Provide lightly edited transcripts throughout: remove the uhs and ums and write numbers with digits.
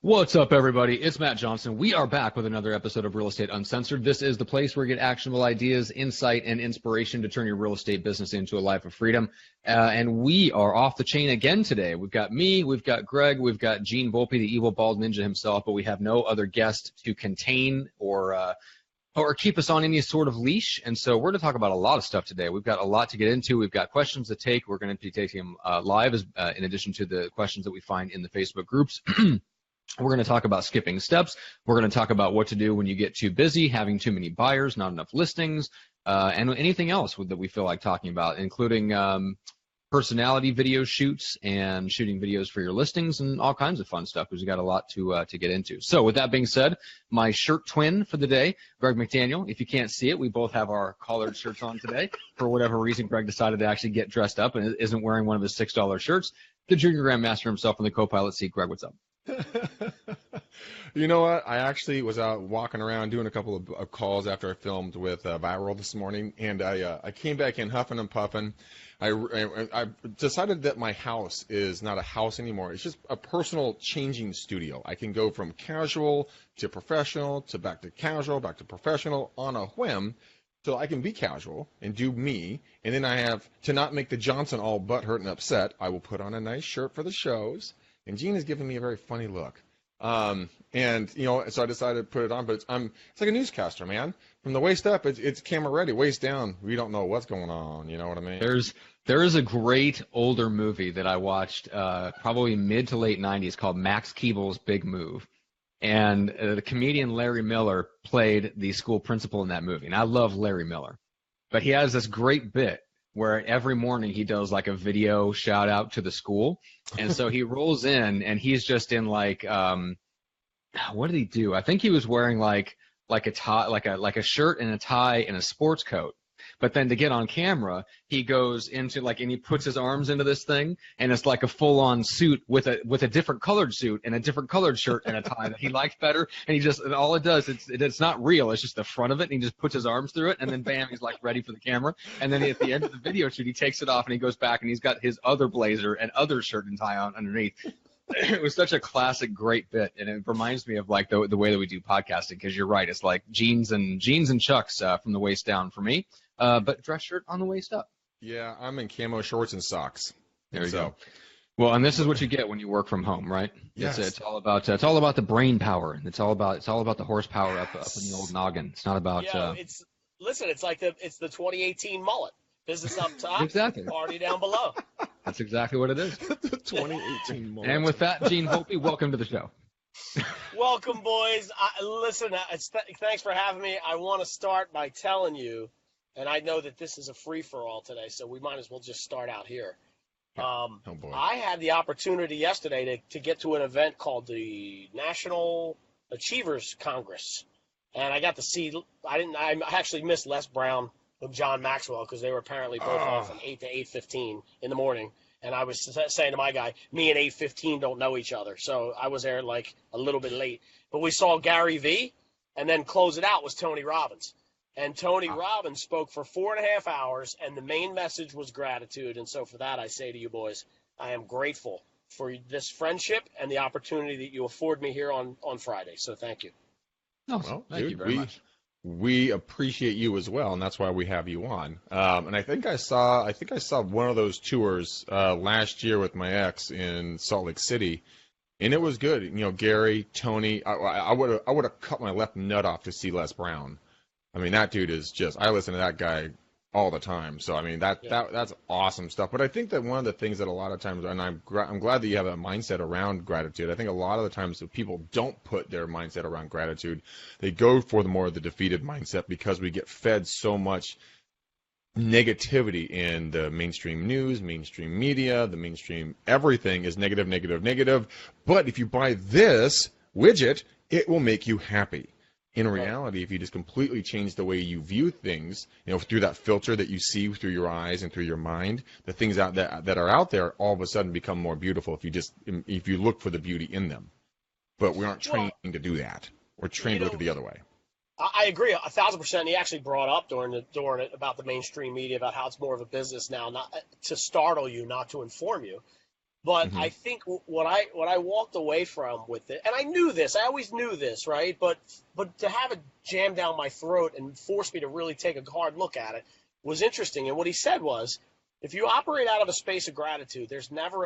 What's up, everybody? It's Matt Johnson. We are back with another episode of Real Estate Uncensored. This is the place where you get actionable ideas, insight, and inspiration to turn your real estate business into a life of freedom. And we are off the chain again today. We've got me, we've got Greg, we've got Gene Volpe, the evil bald ninja himself, but we have no other guest to contain or keep us on any sort of leash. And so we're going to talk about a lot of stuff today. We've got a lot to get into. We've got questions to take. We're going to be taking them live in addition to the questions that we find in the Facebook groups. We're going to talk about skipping steps. We're going to talk about what to do when you get too busy, having too many buyers, not enough listings, and anything else that we feel like talking about, including personality video shoots and shooting videos for your listings and all kinds of fun stuff, because we got a lot to get into. So with that being said, my shirt twin for the day, Greg McDaniel. If you can't see it, we both have our collared shirts on today. For whatever reason, Greg decided to actually get dressed up and isn't wearing one of his $6 shirts. The junior grandmaster himself in the co-pilot seat. Greg, what's up? You know what? I actually was out walking around doing a couple of calls after I filmed with Viral this morning, and I came back in huffing and puffing. I decided that my house is not a house anymore. It's just a personal changing studio. I can go from casual to professional to back to casual, back to professional on a whim. So I can be casual and do me, and then I have to not make the Johnson all butthurt and upset. I will put on a nice shirt for the shows. And Gene is giving me a very funny look. And, you know, so I decided to put it on, but it's like a newscaster, man. From the waist up, it's camera ready. Waist down, we don't know what's going on. You know what I mean? There is a great older movie that I watched probably mid to late 90s called Max Keeble's Big Move. And the comedian Larry Miller played the school principal in that movie. And I love Larry Miller. But he has this great bit where every morning he does like a video shout out to the school. And so he rolls in and he's just in like, what did he do? I think he was wearing like a tie, like a shirt and a tie and a sports coat. But then to get on camera, he goes into like, and he puts his arms into this thing, and it's like a full-on suit with a different colored suit and a different colored shirt and a tie that he liked better. And all it does, it's not real. It's just the front of it, and he just puts his arms through it, and then bam, he's like ready for the camera. And then at the end of the video shoot, he takes it off and he goes back and he's got his other blazer and other shirt and tie on underneath. It was such a classic, great bit, and it reminds me of like the way that we do podcasting. Because you're right, it's like jeans and chucks from the waist down for me. But dress shirt on the waist up. Yeah, I'm in camo shorts and socks. There you go. Well, and this is what you get when you work from home, right? Yes. It's all about the brain power. It's all about the horsepower up in the old noggin. It's not about. Yeah, it's like the 2018 mullet. Business up top, exactly. Party down below. That's exactly what it is. The 2018 mullet. And with that, Gene Volpe, welcome to the show. Welcome, boys. Thanks for having me. I want to start by telling you. And I know that this is a free-for-all today, so we might as well just start out here. Oh, boy. I had the opportunity yesterday to get to an event called the National Achievers Congress. And I got to see – I actually missed Les Brown and John Maxwell because they were apparently both on from 8 to 8:15 in the morning. And I was saying to my guy, me and 8:15 don't know each other. So I was there like a little bit late. But we saw Gary Vee, and then close it out was Tony Robbins. And Tony Robbins spoke for 4.5 hours, and the main message was gratitude. And so for that, I say to you boys, I am grateful for this friendship and the opportunity that you afford me here on Friday. So thank you. Well, thank you very much. We appreciate you as well, and that's why we have you on. And I think I saw one of those tours last year with my ex in Salt Lake City, and it was good. You know, Gary, Tony. I would have cut my left nut off to see Les Brown. I mean, that dude is I listen to that guy all the time. So, I mean, that's awesome stuff. But I think that one of the things that a lot of times, and I'm glad that you have a mindset around gratitude. I think a lot of the times that people don't put their mindset around gratitude. They go for the defeated mindset because we get fed so much negativity in the mainstream news, mainstream media, the mainstream everything is negative, negative, negative. But if you buy this widget, it will make you happy. In reality, if you just completely change the way you view things, you know, through that filter that you see through your eyes and through your mind, the things that are out there all of a sudden become more beautiful if you look for the beauty in them. But we aren't trained to do that. We're trained to look at the other way. I agree 1,000%. He actually brought up during it about the mainstream media about how it's more of a business now, not to startle you, not to inform you. But Mm-hmm. I think what I walked away from with it, and I knew this, I always knew this, right? But to have it jam down my throat and force me to really take a hard look at it was interesting. And what he said was, if you operate out of a space of gratitude, there's never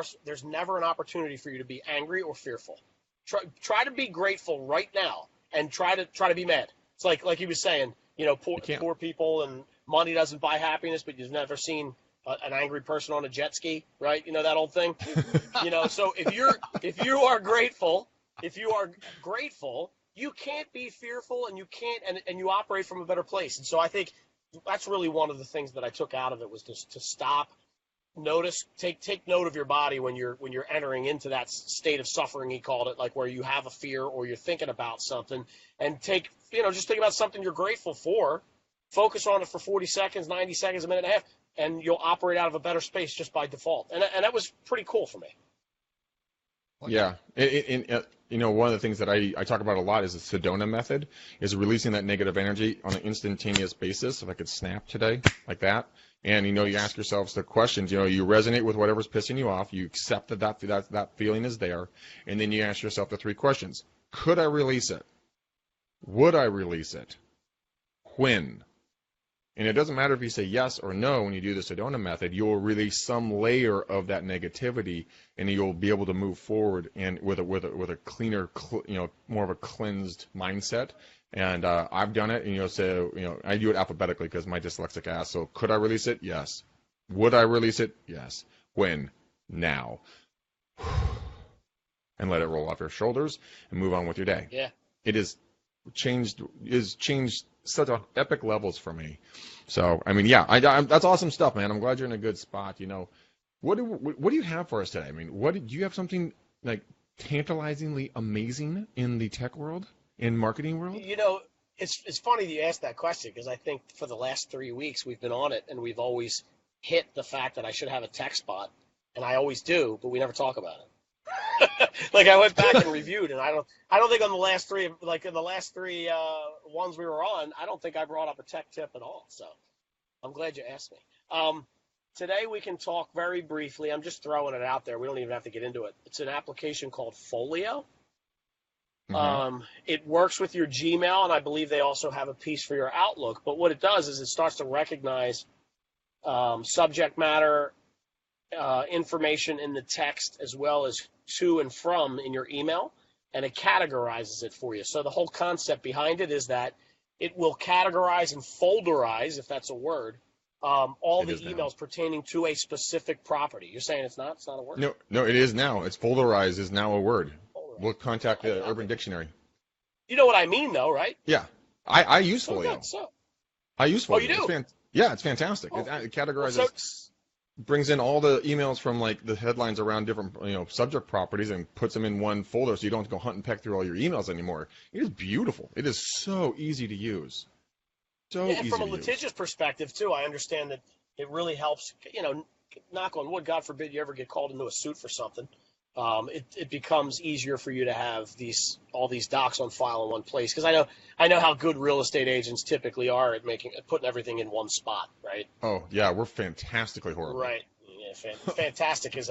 an opportunity for you to be angry or fearful. Try to be grateful right now, and try to be mad. It's like he was saying, poor people and money doesn't buy happiness, but you've never seen an angry person on a jet ski, right? You know that old thing. So if you are grateful, you can't be fearful, and you can't, and you operate from a better place. And so I think that's really one of the things that I took out of it, was to stop, notice, take note of your body when you're entering into that state of suffering, he called it, like where you have a fear or you're thinking about something, and just think about something you're grateful for, focus on it for 40 seconds, 90 seconds, a minute and a half, and you'll operate out of a better space just by default. And that was pretty cool for me. Yeah. One of the things that I talk about a lot is the Sedona method, is releasing that negative energy on an instantaneous basis. If I could snap today, like that. And, you ask yourselves the questions, you resonate with whatever's pissing you off. You accept that feeling is there. And then you ask yourself the three questions. Could I release it? Would I release it? When? And it doesn't matter if you say yes or no when you do the Sedona method, you'll release some layer of that negativity, and you'll be able to move forward and with a cleaner, more of a cleansed mindset. And I've done it, so I do it alphabetically because my dyslexic ass. So could I release it? Yes. Would I release it? Yes. When? Now. And let it roll off your shoulders and move on with your day. Yeah. It is changed such epic levels for me. So, that's awesome stuff, man. I'm glad you're in a good spot. What do you have for us today? Do you have something like tantalizingly amazing in the tech world, in marketing world? It's funny that you asked that question, because I think for the last 3 weeks we've been on it, and we've always hit the fact that I should have a tech spot, and I always do, but we never talk about it. Like, I went back and reviewed, and I don't think on the last three, ones we were on, I don't think I brought up a tech tip at all. So I'm glad you asked me. Today we can talk very briefly. I'm just throwing it out there. We don't even have to get into it. It's an application called Folio. Mm-hmm. It works with your Gmail, and I believe they also have a piece for your Outlook. But what it does is it starts to recognize subject matter information in the text, as well as to and from in your email, and it categorizes it for you. So the whole concept behind it is that it will categorize and folderize, if that's a word, all the emails pertaining to a specific property. You're saying it's not? It's not a word? No, it is now. It's folderize is now a word. We'll contact the Urban Dictionary. You know what I mean, though, right? Yeah. I use Folio. I use Folio. Oh, you do? It's fantastic. Oh. It categorizes... brings in all the emails from like the headlines around different subject properties and puts them in one folder, so you don't have to go hunt and peck through all your emails anymore. It is beautiful. It is so easy to use. And from a litigious perspective too, I understand that it really helps. Knock on wood, God forbid you ever get called into a suit for something. It becomes easier for you to have all these docs on file in one place, because I know how good real estate agents typically are at putting everything in one spot, right? Oh yeah, we're fantastically horrible. Right. Yeah, fantastic is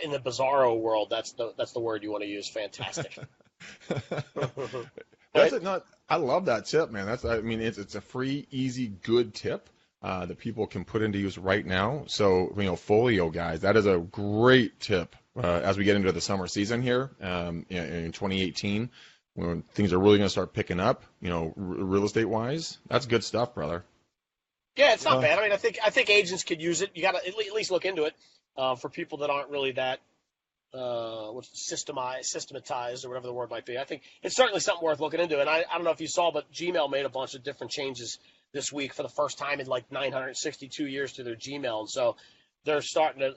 in the bizarro world. That's the word you want to use. Fantastic. I love that tip, man. It's a free, easy, good tip that people can put into use right now. So Folio guys, that is a great tip. As we get into the summer season here in 2018, when things are really going to start picking up, real estate wise, that's good stuff, brother. Yeah, it's not bad. I think agents could use it. You got to at least look into it for people that aren't really that systematized or whatever the word might be. I think it's certainly something worth looking into. And I don't know if you saw, but Gmail made a bunch of different changes this week for the first time in like 962 years to their Gmail, and so they're starting to.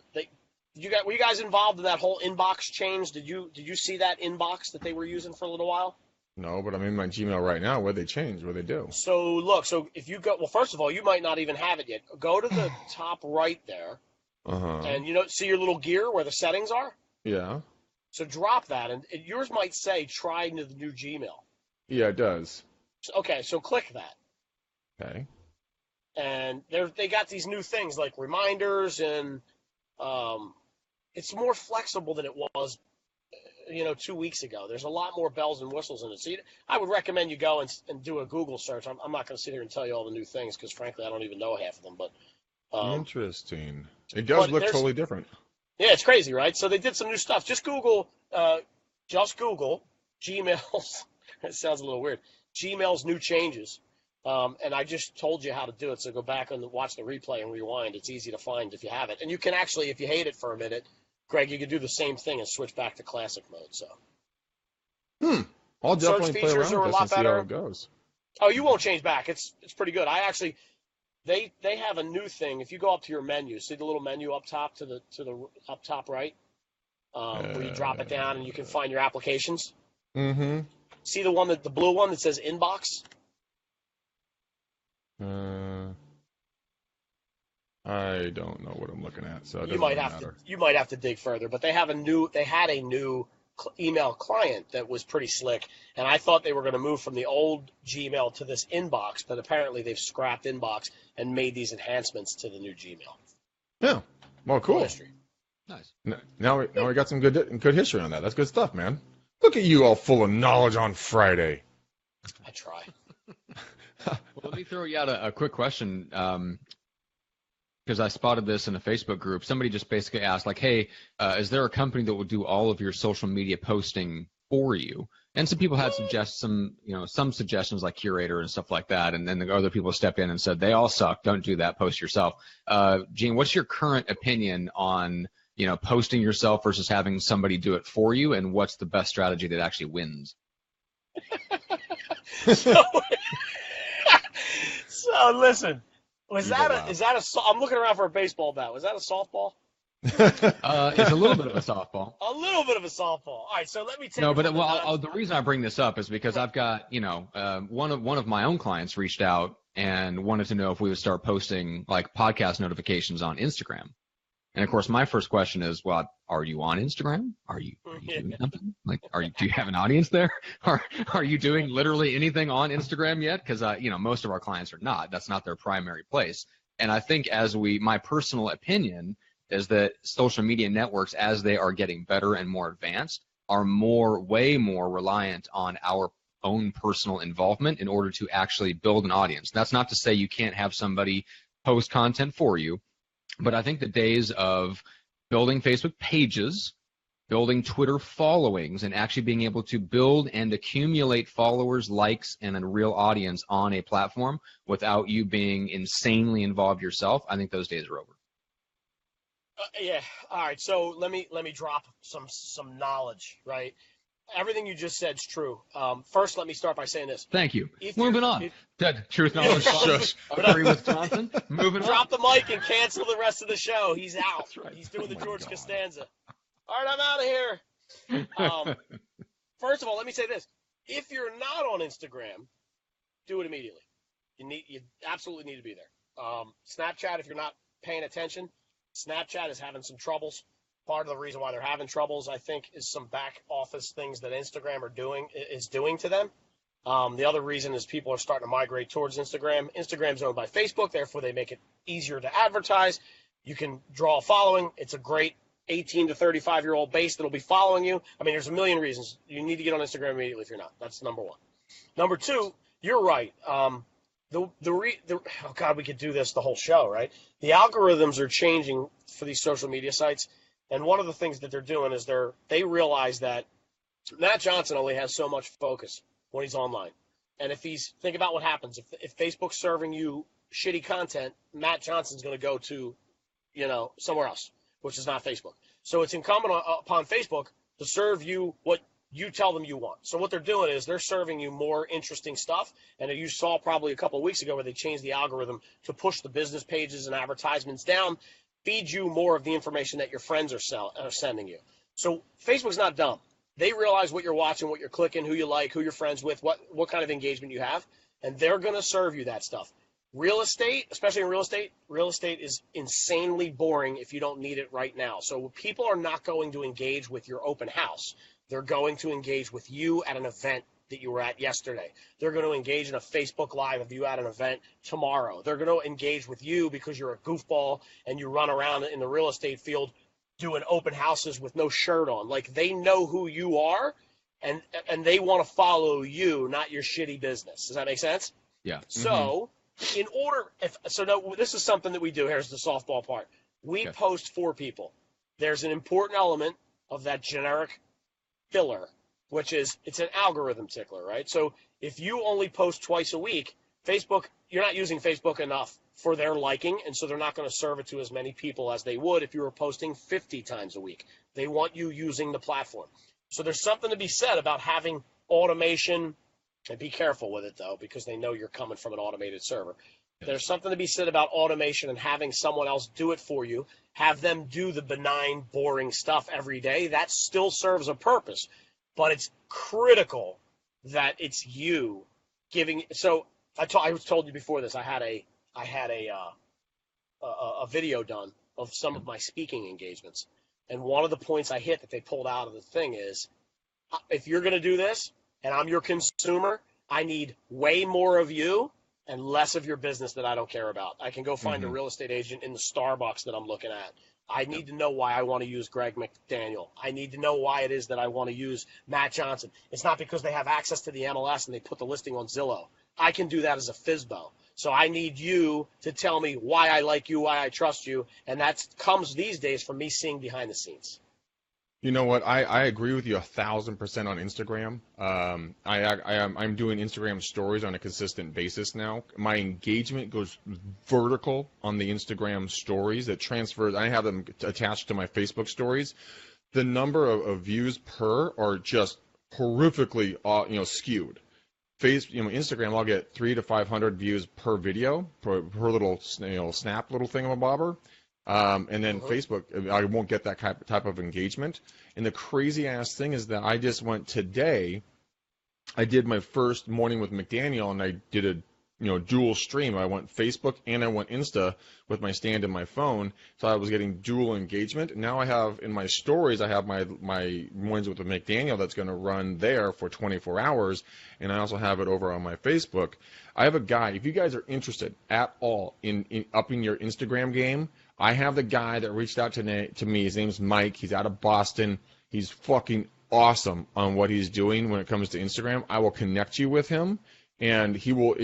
Were you guys involved in that whole inbox change? Did you see that inbox that they were using for a little while? No, but I'm in my Gmail right now. What'd they change? What'd they do? So look, if you go, well, first of all, you might not even have it yet. Go to the top right there, and see your little gear where the settings are? Yeah. So drop that, and yours might say try the new Gmail. Yeah, it does. Okay, so click that. Okay. And they got these new things like reminders and it's more flexible than it was, 2 weeks ago. There's a lot more bells and whistles in it. So I would recommend you go and do a Google search. I'm not going to sit here and tell you all the new things because, frankly, I don't even know half of them. But interesting. It does look totally different. Yeah, it's crazy, right? So they did some new stuff. Just Google Gmail's. It sounds a little weird. Gmail's new changes. And I just told you how to do it. So go back and watch the replay and rewind. It's easy to find if you have it. And you can actually, if you hate it for a minute, Greg, you could do the same thing and switch back to classic mode. So. I'll definitely play around with this and see how it goes. Oh, you won't change back. It's pretty good. They have a new thing. If you go up to your menu, see the little menu up top to the up top right, where you drop it down and you can find your applications. Mm-hmm. See the blue one that says inbox? I don't know what I'm looking at, so it you might have to dig further. But they had a new email client that was pretty slick, and I thought they were going to move from the old Gmail to this inbox, but apparently they've scrapped inbox and made these enhancements to the new Gmail. Yeah, well, cool. History. Nice. Now we got some good history on that. That's good stuff, man. Look at you all full of knowledge on Friday. I try. Well, let me throw you out a quick question, because I spotted this in a Facebook group. Somebody just basically asked, like, hey, is there a company that will do all of your social media posting for you? And some people had some suggestions like Curator and stuff like that. And then the other people stepped in and said, they all suck. Don't do that. Post yourself. Gene, what's your current opinion on, posting yourself versus having somebody do it for you? And what's the best strategy that actually wins? So listen, is that a? I'm looking around for a baseball bat. Was that a softball? It's a little bit of a softball. A little bit of a softball. All right, so let me take. No, but the reason I bring this up is because I've got one of my own clients reached out and wanted to know if we would start posting like podcast notifications on Instagram. And of course, my first question is, well, are you on Instagram? Are you doing something? Like, do you have an audience there? Are you doing literally anything on Instagram yet? Because most of our clients are not. That's not their primary place. And I think my personal opinion is that social media networks, as they are getting better and more advanced, are way more reliant on our own personal involvement in order to actually build an audience. That's not to say you can't have somebody post content for you. But I think the days of building Facebook pages, building Twitter followings, and actually being able to build and accumulate followers, likes, and a real audience on a platform without you being insanely involved yourself, I think those days are over. Yeah. All right. So let me drop some knowledge, right? Everything you just said is true. First, let me start by saying this. Thank you. Moving on. Truth, knowledge, agree with Johnson. Moving on. Drop the mic and cancel the rest of the show. He's out. That's right. He's doing the George Costanza. All right, I'm out of here. First of all, let me say this. If you're not on Instagram, do it immediately. You absolutely need to be there. Snapchat, if you're not paying attention, Snapchat is having some troubles. Part of the reason why they're having troubles, I think, is some back office things that Instagram is doing to them. The other reason is people are starting to migrate towards Instagram. Instagram's owned by Facebook, therefore they make it easier to advertise. You can draw a following. It's a great 18 to 35-year-old base that'll be following you. I mean, there's a million reasons. You need to get on Instagram immediately if you're not. That's number one. Number two, you're right. Oh, God, we could do this the whole show, right? The algorithms are changing for these social media sites. And one of the things that they're doing is they realize that Matt Johnson only has so much focus when he's online. And think about what happens. If Facebook's serving you shitty content, Matt Johnson's going to go to, somewhere else, which is not Facebook. So it's incumbent upon Facebook to serve you what you tell them you want. So what they're doing is they're serving you more interesting stuff. And you saw probably a couple of weeks ago where they changed the algorithm to push the business pages and advertisements down, feed you more of the information that your friends are sending you. So Facebook's not dumb. They realize what you're watching, what you're clicking, who you like, who you're friends with, what kind of engagement you have, and they're going to serve you that stuff. Real estate, especially in real estate is insanely boring if you don't need it right now. So people are not going to engage with your open house. They're going to engage with you at an event that you were at yesterday. They're going to engage in a Facebook Live of you at an event tomorrow. They're going to engage with you because you're a goofball and you run around in the real estate field doing open houses with no shirt on. Like, they know who you are, and they want to follow you, not your shitty business. Does that make sense? Yeah. So, no, this is something that we do. Here's the softball part. We post for people. There's an important element of that generic filler, which is it's an algorithm tickler, right? So if you only post twice a week, Facebook, you're not using Facebook enough for their liking, and so they're not going to serve it to as many people as they would if you were posting 50 times a week. They want you using the platform. So there's something to be said about having automation, and be careful with it, though, because they know you're coming from an automated server. There's something to be said about automation and having someone else do it for you, have them do the benign, boring stuff every day. That still serves a purpose, but it's critical that it's you giving. So I told you before this. I had a video done of some of my speaking engagements, and one of the points I hit that they pulled out of the thing is, if you're going to do this and I'm your consumer, I need way more of you and less of your business that I don't care about. I can go find a real estate agent in the Starbucks that I'm looking at. I need to know why I want to use Greg McDaniel. I need to know why it is that I want to use Matt Johnson. It's not because they have access to the MLS and they put the listing on Zillow. I can do that as a FSBO. So I need you to tell me why I like you, why I trust you, and that comes these days from me seeing behind the scenes. You know what? I agree with you 1,000% on Instagram. I'm doing Instagram stories on a consistent basis now. My engagement goes vertical on the Instagram stories. That transfers. I have them attached to my Facebook stories. The number of views per are just horrifically, skewed. Instagram, I'll get 300 to 500 views per video, per little, snap little thingamabobber. And then Facebook, I won't get that type of engagement. And the crazy ass thing is that I just went today. I did my first morning with McDaniel, and I did a dual stream. I went Facebook and I went Insta with my stand and my phone, so I was getting dual engagement. Now I have in my stories, I have my mornings with the McDaniel that's going to run there for 24 hours, and I also have it over on my Facebook. I have a guy. If you guys are interested at all in upping your Instagram game, I have the guy that reached out to me. His name's Mike. He's out of Boston. He's fucking awesome on what he's doing when it comes to Instagram. I will connect you with him, and he will,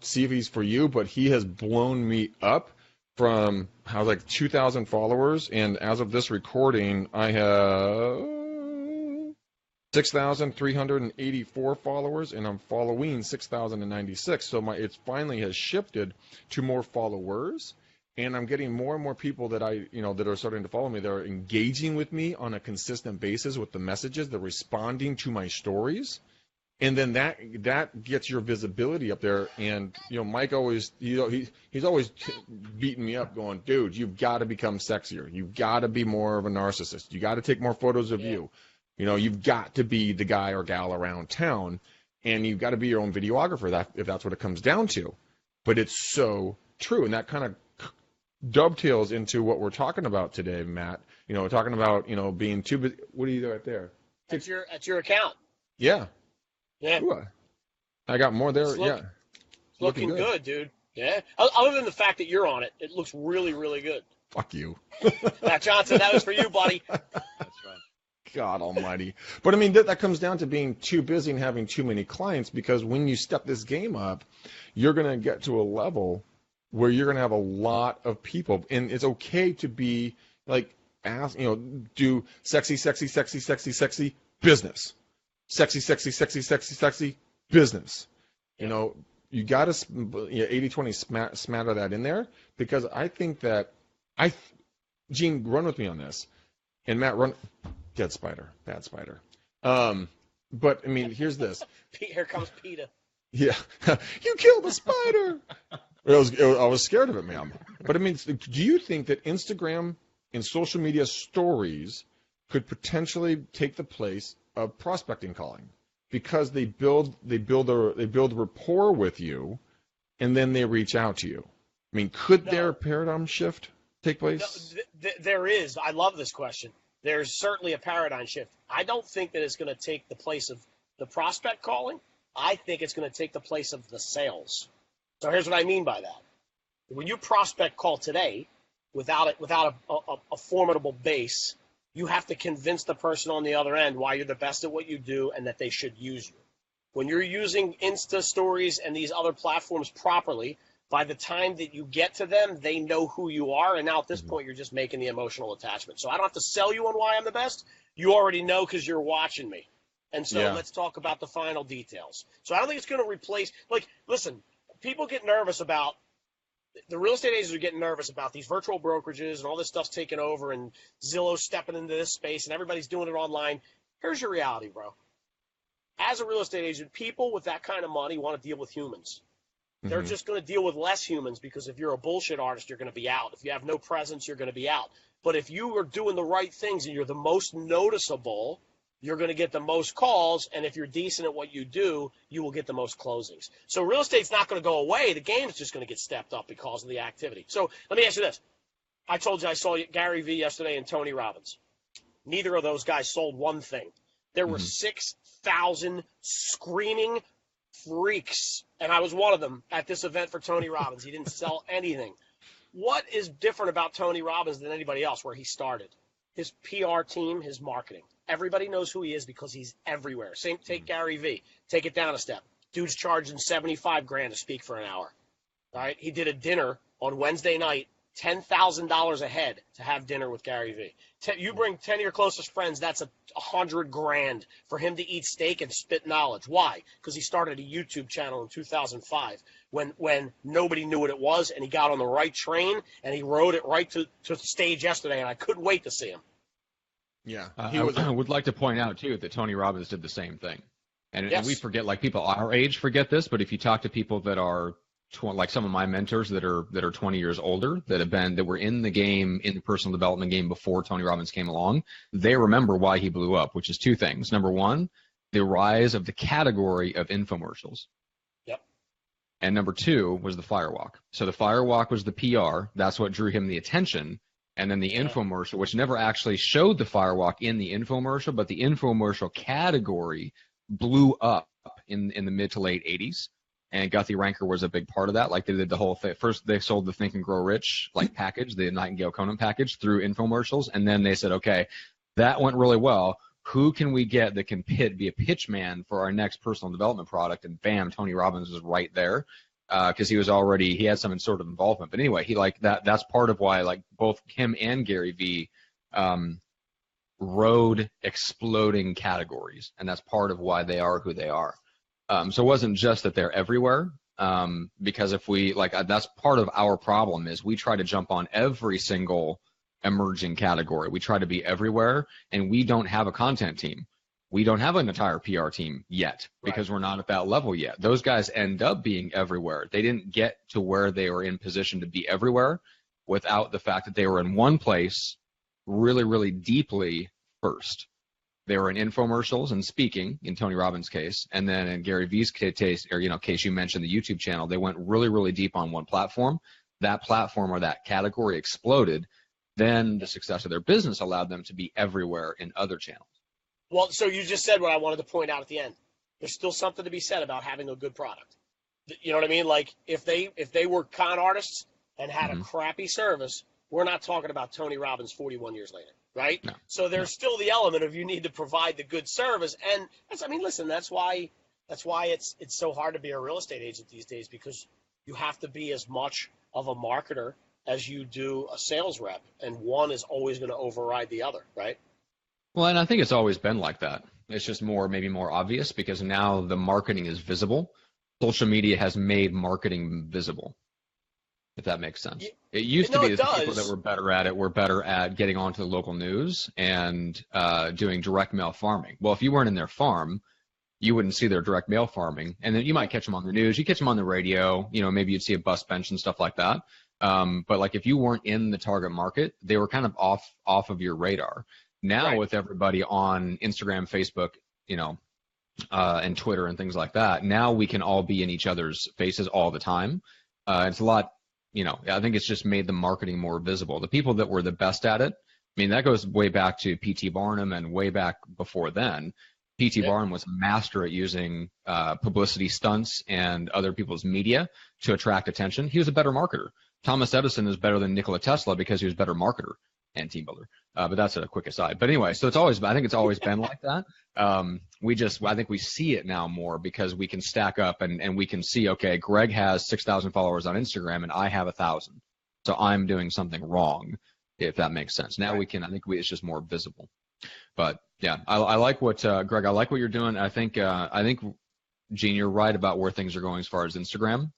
see if he's for you. But he has blown me up from, I was like 2,000 followers, and as of this recording, I have 6,384 followers, and I'm following 6,096. So it finally has shifted to more followers. And I'm getting more and more people that that are starting to follow me. They're engaging with me on a consistent basis with the messages. They're responding to my stories, and then that gets your visibility up there. And Mike always, he's always beating me up, going, "Dude, you've got to become sexier. You've got to be more of a narcissist. You got to take more photos of you. You've got to be the guy or gal around town, and you've got to be your own videographer. If that's what it comes down to." But it's so true, and that kind of dovetails into what we're talking about today, Matt. We're talking about being too busy. What are you doing right there? At your account. Yeah. Ooh, I got more there. It's looking good, dude. Yeah. Other than the fact that you're on it, it looks really, really good. Fuck you. Matt Johnson, that was for you, buddy. That's right. God almighty. But I mean, that comes down to being too busy and having too many clients, because when you step this game up, you're going to get to a level where you're going to have a lot of people. And it's okay to be like, do sexy, sexy, sexy, sexy, sexy business. Sexy, sexy, sexy, sexy, sexy business. You got to 80-20 smatter that in there, because I think that Gene, run with me on this. And Matt, run. Bad spider. But I mean, here's this. Here comes PETA. Yeah. You killed the spider. I was scared of it, ma'am. But I mean, do you think that Instagram and social media stories could potentially take the place of prospecting calling, because they build rapport with you, and then they reach out to you? I mean, could their paradigm shift take place? No, there is. I love this question. There's certainly a paradigm shift. I don't think that it's going to take the place of the prospect calling. I think it's going to take the place of the sales. So here's what I mean by that. When you prospect call today, without a formidable base. You have to convince the person on the other end why you're the best at what you do and that they should use you. When you're using Insta stories and these other platforms properly, by the time that you get to them, they know who you are. And now at this point, you're just making the emotional attachment. So I don't have to sell you on why I'm the best. You already know because you're watching me. And so let's talk about the final details. So I don't think it's going to replace, like, listen, people get nervous about, the real estate agents are getting nervous about these virtual brokerages and all this stuff's taking over and Zillow's stepping into this space and everybody's doing it online. Here's your reality, bro. As a real estate agent, people with that kind of money want to deal with humans. They're just going to deal with less humans because if you're a bullshit artist, you're going to be out. If you have no presence, you're going to be out. But if you are doing the right things and you're the most noticeable, you're going to get the most calls, and if you're decent at what you do, you will get the most closings. So real estate's not going to go away. The game's just going to get stepped up because of the activity. So let me ask you this. I told you I saw Gary Vee yesterday and Tony Robbins. Neither of those guys sold one thing. There were 6,000 screaming freaks, and I was one of them at this event for Tony Robbins. He didn't sell anything. What is different about Tony Robbins than anybody else where he started? His PR team, his marketing. Everybody knows who he is because he's everywhere. Same, take Gary Vee. Take it down a step. Dude's charging $75,000 to speak for an hour. All right? He did a dinner on Wednesday night, $10,000 a head to have dinner with Gary Vee. You bring 10 of your closest friends, that's $100,000 for him to eat steak and spit knowledge. Why? Because he started a YouTube channel in 2005 when nobody knew what it was, and he got on the right train, and he rode it right to the stage yesterday, and I couldn't wait to see him. Yeah. I would like to point out, too, that Tony Robbins did the same thing. And we forget, like people our age forget this, but if you talk to people that are like some of my mentors that are 20 years older, that were in the game, in the personal development game before Tony Robbins came along, they remember why he blew up, which is two things. Number one, the rise of the category of infomercials. Yep. And number two was the firewalk. So the firewalk was the PR. That's what drew him the attention. And then the infomercial, which never actually showed the firewalk in the infomercial, but the infomercial category blew up in the mid to late 80s. And Guthy-Ranker was a big part of that. Like they did the whole thing. First, they sold the Think and Grow Rich package, the Nightingale Conan package through infomercials. And then they said, okay, that went really well. Who can we get that can be a pitch man for our next personal development product? And bam, Tony Robbins was right there because he had some sort of involvement. But anyway, that's part of why like both him and Gary Vee rode exploding categories. And that's part of why they are who they are. So it wasn't just that they're everywhere, because that's part of our problem is we try to jump on every single emerging category. We try to be everywhere, and we don't have a content team. We don't have an entire PR team yet because we're not at that level yet. Those guys end up being everywhere. They didn't get to where they were in position to be everywhere without the fact that they were in one place really, really deeply first. They were in infomercials and speaking, in Tony Robbins' case, and then in Gary Vee's case, you mentioned the YouTube channel, they went really, really deep on one platform. That platform or that category exploded. Then the success of their business allowed them to be everywhere in other channels. Well, so you just said what I wanted to point out at the end. There's still something to be said about having a good product. You know what I mean? Like if they were con artists and had a crappy service, we're not talking about Tony Robbins 41 years later. Right? No, so there's still the element of you need to provide the good service. And that's why it's so hard to be a real estate agent these days because you have to be as much of a marketer as you do a sales rep. And one is always going to override the other, right? Well, and I think it's always been like that. It's just maybe more obvious because now the marketing is visible. Social media has made marketing visible. If that makes sense. It used to be that the people that were better at getting onto the local news and doing direct mail farming. Well, if you weren't in their farm, you wouldn't see their direct mail farming. And then you might catch them on the news. You catch them on the radio. Maybe you'd see a bus bench and stuff like that. But like if you weren't in the target market, they were kind of off of your radar. Now with everybody on Instagram, Facebook, and Twitter and things like that, now we can all be in each other's faces all the time. It's a lot. I think it's just made the marketing more visible. The people that were the best at it, that goes way back to P.T. Barnum and way back before then. P.T. Barnum was a master at using publicity stunts and other people's media to attract attention. He was a better marketer. Thomas Edison is better than Nikola Tesla because he was a better marketer and team builder. But that's a quick aside. But anyway, so I think it's always been like that. I think we see it now more because we can stack up and we can see, okay, Greg has 6,000 followers on Instagram and I have 1,000. So I'm doing something wrong, if that makes sense. Now it's just more visible. But yeah, I like what, Greg, I like what you're doing. I think, Gene, you're right about where things are going as far as Instagram.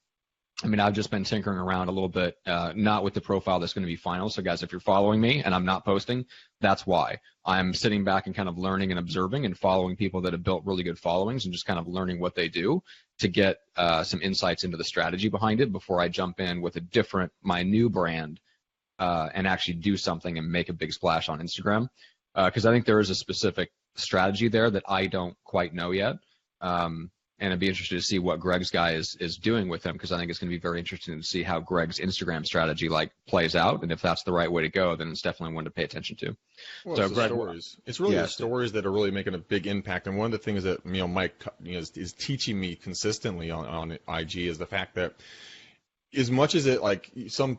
I mean, I've just been tinkering around a little bit, not with the profile that's going to be final. So guys, if you're following me and I'm not posting, that's why. I'm sitting back and kind of learning and observing and following people that have built really good followings and just kind of learning what they do to get some insights into the strategy behind it before I jump in with my new brand and actually do something and make a big splash on Instagram. Because I think there is a specific strategy there that I don't quite know yet. And I'd be interested to see what Greg's guy is doing with him, because I think it's going to be very interesting to see how Greg's Instagram strategy plays out, and if that's the right way to go, then it's definitely one to pay attention to. Well, so it's Greg, stories. It's really the stories that are really making a big impact. And one of the things that Mike is teaching me consistently on IG is the fact that as much as it some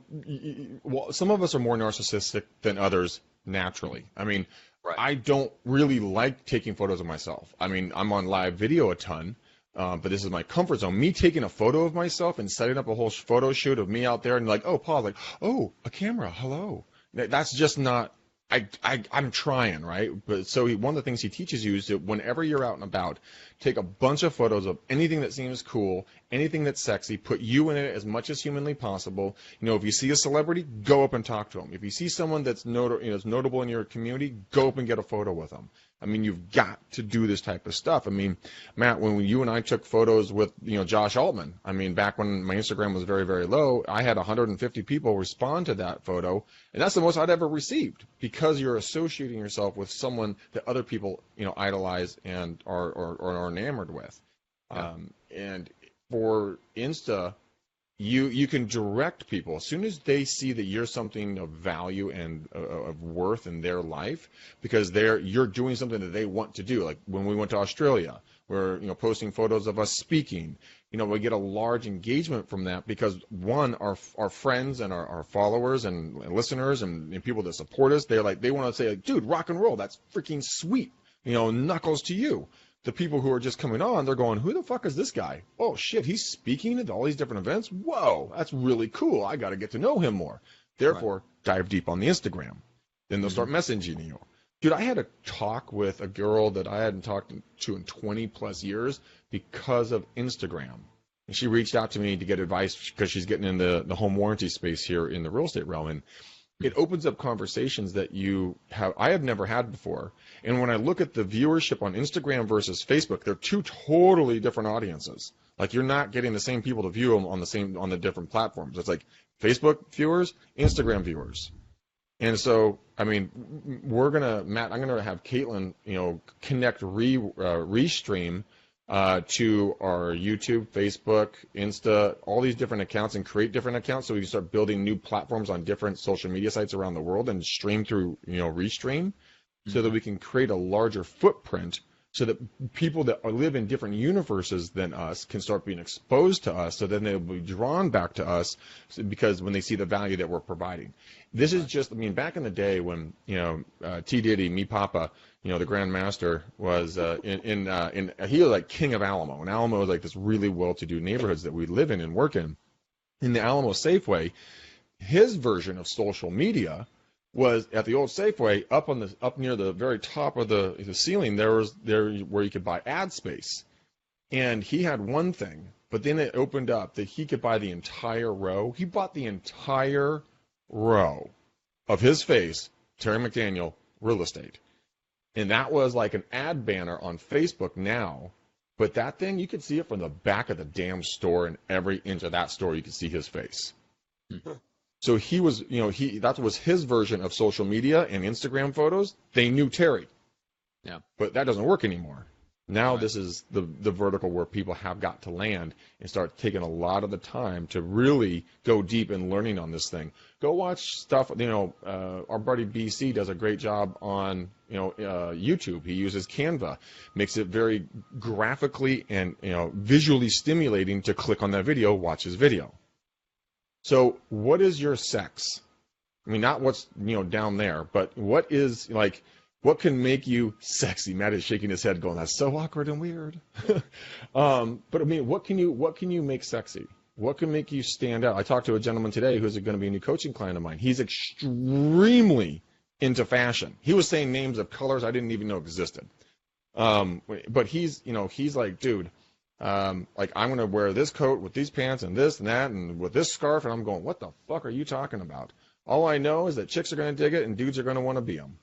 of us are more narcissistic than others naturally. I mean, right. I don't really like taking photos of myself. I mean, I'm on live video a ton. But this is my comfort zone. Me taking a photo of myself and setting up a whole photo shoot of me out there and pause, a camera, hello. That's just not, I'm trying, right? But so one of the things he teaches you is that whenever you're out and about, take a bunch of photos of anything that seems cool, anything that's sexy, put you in it as much as humanly possible. If you see a celebrity, go up and talk to them. If you see someone that's notable in your community, go up and get a photo with them. I mean, you've got to do this type of stuff. I mean, Matt, when you and I took photos with, Josh Altman, I mean, back when my Instagram was very, very low, I had 150 people respond to that photo, and that's the most I'd ever received, because you're associating yourself with someone that other people, idolize and are enamored with. Yeah. And for Insta, you can direct people as soon as they see that you're something of value and of worth in their life, because you're doing something that they want to do. Like when we went to Australia, we're posting photos of us speaking. We get a large engagement from that because one, our friends and our followers and listeners and people that support us, they want to say, dude, rock and roll, that's freaking sweet. Knuckles to you. The people who are just coming on, they're going, who the fuck is this guy? Oh, shit, he's speaking at all these different events? Whoa, that's really cool. I got to get to know him more. Therefore, dive deep on the Instagram. Then they'll start messaging you. Dude, I had a talk with a girl that I hadn't talked to in 20-plus years because of Instagram. And she reached out to me to get advice because she's getting in the home warranty space here in the real estate realm. And it opens up conversations that I have never had before. And when I look at the viewership on Instagram versus Facebook, they're two totally different audiences. Like, you're not getting the same people to view them on the different platforms. It's like Facebook viewers, Instagram viewers. And so, I mean, Matt, I'm gonna have Caitlin, connect Restream to our YouTube, Facebook, Insta, all these different accounts, and create different accounts so we can start building new platforms on different social media sites around the world and stream through, Restream, so that we can create a larger footprint so that people that live in different universes than us can start being exposed to us, so then they'll be drawn back to us because when they see the value that we're providing. This is just, back in the day when, T. Diddy, me Papa, the Grand Master was he was like king of Alamo. And Alamo was like this really well-to-do neighborhoods that we live in and work in. In the Alamo Safeway, his version of social media was at the old Safeway up near the very top of the ceiling. There where you could buy ad space, and he had one thing, but then it opened up that he could buy the entire row. He bought the entire row of his face, Terry McDaniel, real estate, and that was like an ad banner on Facebook now. But that thing, you could see it from the back of the damn store, and every inch of that store you could see his face. So he was, that was his version of social media and Instagram photos. They knew Terry. Yeah. But that doesn't work anymore. Now Right. This is the vertical where people have got to land and start taking a lot of the time to really go deep in learning on this thing. Go watch stuff, our buddy BC does a great job on, YouTube. He uses Canva, makes it very graphically and, visually stimulating to click on that video, watch his video. So what is your sex? I mean, not what's, down there, but what is, like, what can make you sexy? Matt is shaking his head going, that's so awkward and weird. But I mean, what can you make sexy? What can make you stand out? I talked to a gentleman today who's going to be a new coaching client of mine. He's extremely into fashion. He was saying names of colors I didn't even know existed. But he's like, dude, like, I'm going to wear this coat with these pants and this and that and with this scarf. And I'm going, what the fuck are you talking about? All I know is that chicks are going to dig it and dudes are going to want to be them.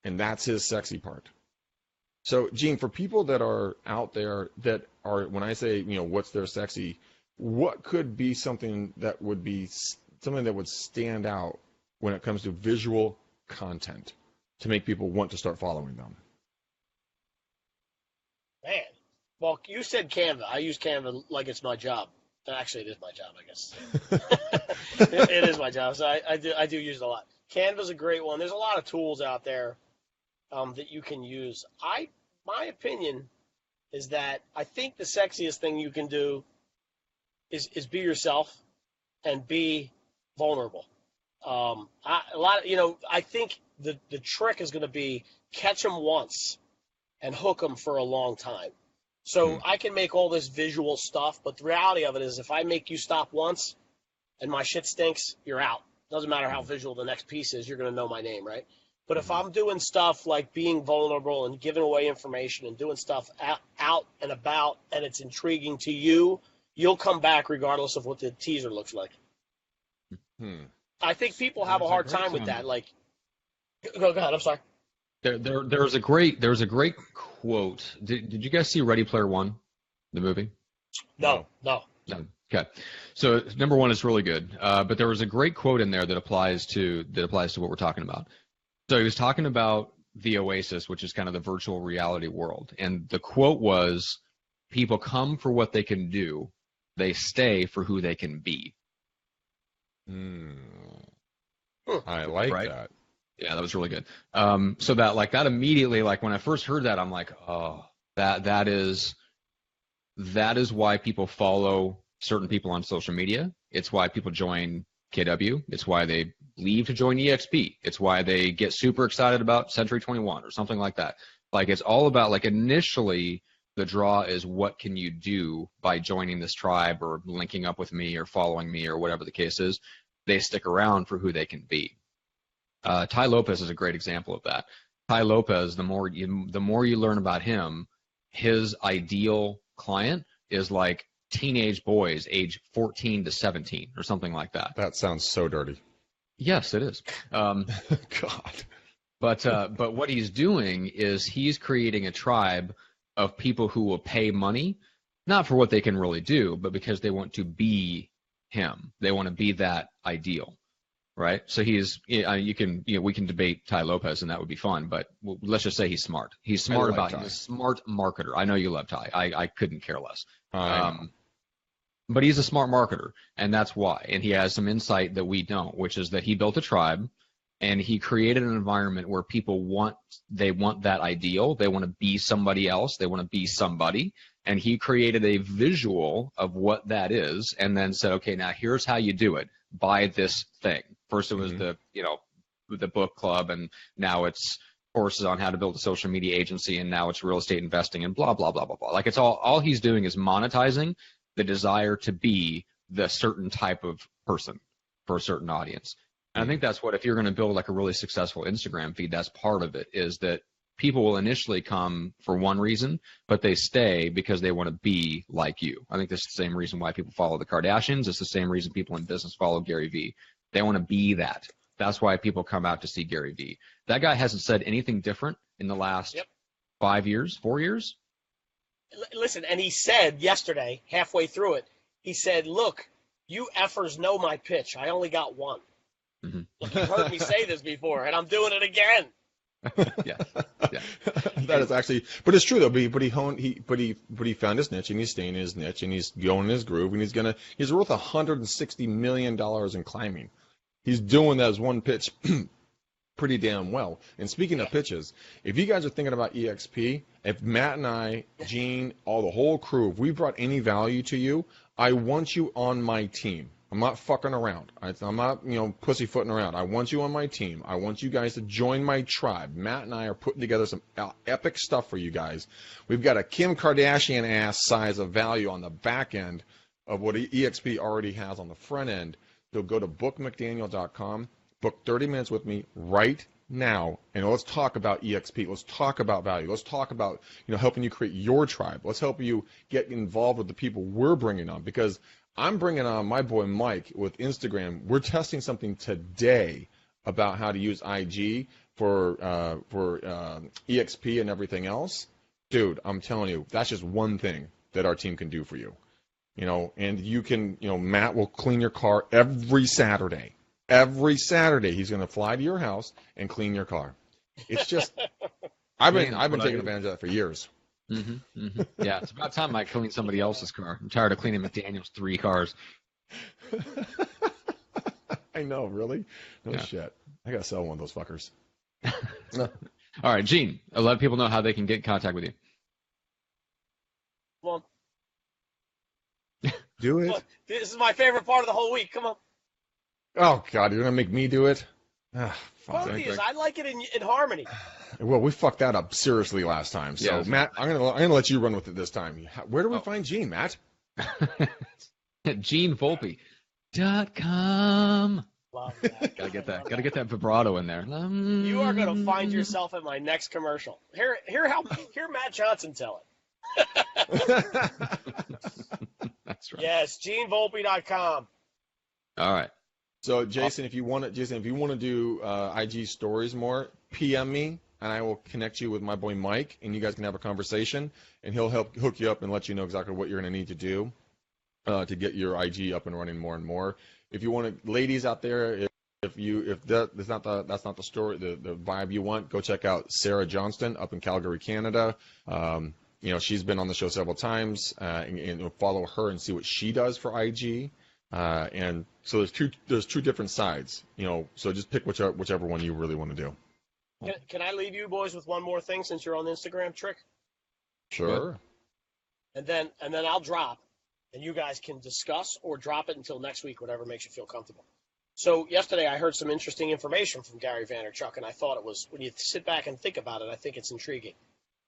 And that's his sexy part. So, Gene, for people that are out there that are, when I say, what's their sexy, what could be something that would stand out when it comes to visual content to make people want to start following them? Man, well, you said Canva. I use Canva like it's my job. Actually, it is my job, I guess. it is my job, so I do use it a lot. Canva's a great one. There's a lot of tools out there that you can use. My opinion is that I think the sexiest thing you can do is be yourself and be vulnerable. I think the trick is going to be catch them once and hook them for a long time. So I can make all this visual stuff, but the reality of it is if I make you stop once and my shit stinks, you're out. Doesn't matter how visual the next piece is, you're going to know my name, right? But if I'm doing stuff like being vulnerable and giving away information and doing stuff out and about and it's intriguing to you, you'll come back regardless of what the teaser looks like. I think people have a hard time with that. Like, go ahead. I'm sorry. There's a great quote. Did you guys see Ready Player One, the movie? No. Okay. So number one, it's really good. But there was a great quote in there that applies to what we're talking about. So he was talking about the Oasis, which is kind of the virtual reality world. And the quote was, people come for what they can do. They stay for who they can be. I like that. Yeah, that was really good. So that immediately, like when I first heard that, I'm like, oh, that is why people follow certain people on social media. It's why people join KW. It's why they leave to join EXP. It's why they get super excited about Century 21 or something like that. Like, it's all about, like, initially the draw is what can you do by joining this tribe or linking up with me or following me or whatever the case is. They stick around for who they can be. Tai Lopez is a great example of that. Tai Lopez, the more you learn about him, his ideal client is like teenage boys age 14 to 17 or something like that. That sounds so dirty. Yes, it is. God. But what he's doing is he's creating a tribe of people who will pay money, not for what they can really do, but because they want to be him. They want to be that ideal, right? So we can debate Tai Lopez and that would be fun, but let's just say he's smart. He's smart he's a smart marketer. I know you love Tai. I couldn't care less. But he's a smart marketer, and that's why. And he has some insight that we don't, which is that he built a tribe, and he created an environment where people want that ideal. They want to be somebody else. They want to be somebody. And he created a visual of what that is, and then said, okay, now here's how you do it. Buy this thing. First it was the book club, and now it's courses on how to build a social media agency, and now it's real estate investing and blah, blah, blah, blah, blah. Like, it's all he's doing is monetizing the desire to be the certain type of person for a certain audience. And I think that's what, if you're going to build like a really successful Instagram feed, that's part of it, is that people will initially come for one reason, but they stay because they want to be like you. I think that's the same reason why people follow the Kardashians. It's the same reason people in business follow Gary Vee. They want to be that. That's why people come out to see Gary Vee. That guy hasn't said anything different in the last 4 years. Listen, and he said yesterday, halfway through it, he said, look, you effers know my pitch. I only got one. Mm-hmm. Look, you've heard me say this before, and I'm doing it again. Yeah. That is actually, but it's true though. But he found his niche, and he's staying in his niche, and he's going in his groove, and he's worth $160 million in climbing. He's doing that as one pitch pretty damn well. And speaking of pitches, if you guys are thinking about EXP, if Matt and I, Gene, the whole crew, if we brought any value to you, I want you on my team. I'm not fucking around. I'm not, pussyfooting around. I want you on my team. I want you guys to join my tribe. Matt and I are putting together some epic stuff for you guys. We've got a Kim Kardashian ass size of value on the back end of what EXP already has on the front end. So go to bookmcdaniel.com, book 30 minutes with me right now, and let's talk about EXP. Let's talk about value. Let's talk about, helping you create your tribe. Let's help you get involved with the people we're bringing on, because I'm bringing on my boy Mike with Instagram. We're testing something today about how to use IG for EXP and everything else. Dude, I'm telling you, that's just one thing that our team can do for you. And you can, Matt will clean your car every Saturday. Every Saturday, he's going to fly to your house and clean your car. It's just, I've been taking advantage of that for years. Mm-hmm, mm-hmm. Yeah, it's about time I clean somebody else's car. I'm tired of cleaning McDaniel's 3 cars. I know, really? No shit. I got to sell one of those fuckers. All right, Gene, let people know how they can get in contact with you. Well, do it. Look, this is my favorite part of the whole week. Come on. Oh, God, you're going to make me do it? Both of you, I like it in harmony. Well, we fucked that up seriously last time. So, Matt, I'm gonna let you run with it this time. Where do we find Gene, Matt? GeneVolpe.com. Love that. Gotta get that vibrato in there. You are gonna find yourself in my next commercial. Hear Matt Johnson tell it. That's right. Yes, GeneVolpe.com. All right. So, Jason, if you want to do IG stories more, PM me, and I will connect you with my boy Mike, and you guys can have a conversation, and he'll help hook you up and let you know exactly what you're going to need to do to get your IG up and running more and more. If you want to, ladies out there, if that's not the story, the vibe you want, go check out Sarah Johnston up in Calgary, Canada. She's been on the show several times, and follow her and see what she does for IG. And so there's two different sides, so just pick whichever one you really want to do. Can I leave you boys with one more thing since you're on the Instagram trick? Sure. And then I'll drop, and you guys can discuss or drop it until next week, whatever makes you feel comfortable. So yesterday I heard some interesting information from Gary Vaynerchuk, and I thought it was, when you sit back and think about it, I think it's intriguing.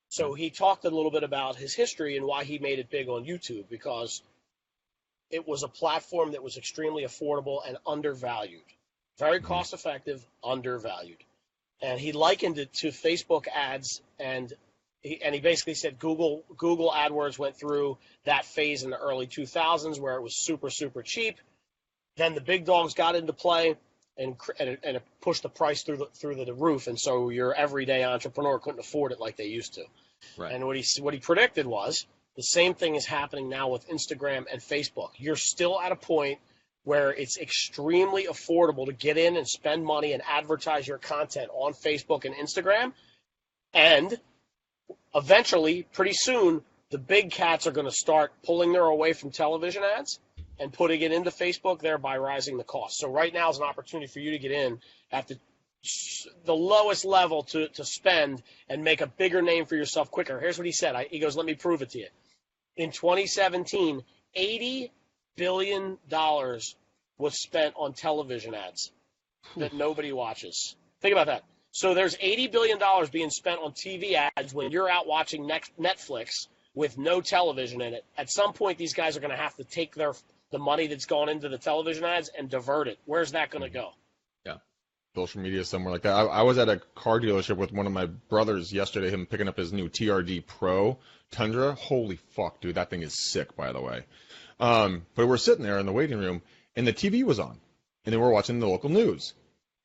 So he talked a little bit about his history and why he made it big on YouTube, because it was a platform that was extremely affordable and undervalued. Very cost-effective, undervalued. And he likened it to Facebook ads, and he basically said Google AdWords went through that phase in the early 2000s where it was super, super cheap. Then the big dogs got into play, and it pushed the price through the roof, and so your everyday entrepreneur couldn't afford it like they used to. Right. And what he predicted was the same thing is happening now with Instagram and Facebook. You're still at a point where it's extremely affordable to get in and spend money and advertise your content on Facebook and Instagram. And eventually, pretty soon, the big cats are going to start pulling their away from television ads and putting it into Facebook, thereby rising the cost. So right now is an opportunity for you to get in at the lowest level to spend and make a bigger name for yourself quicker. Here's what he said. He goes, let me prove it to you. In 2017, $80 billion was spent on television ads that nobody watches. Think about that. So there's $80 billion being spent on TV ads when you're out watching Netflix with no television in it. At some point, these guys are going to have to take the money that's gone into the television ads and divert it. Where's that going to go? Yeah. Social media, somewhere like that. I was at a car dealership with one of my brothers yesterday, him picking up his new TRD Pro Tundra. Holy fuck, dude. That thing is sick, by the way. But we're sitting there in the waiting room, and the TV was on, and then we're watching the local news.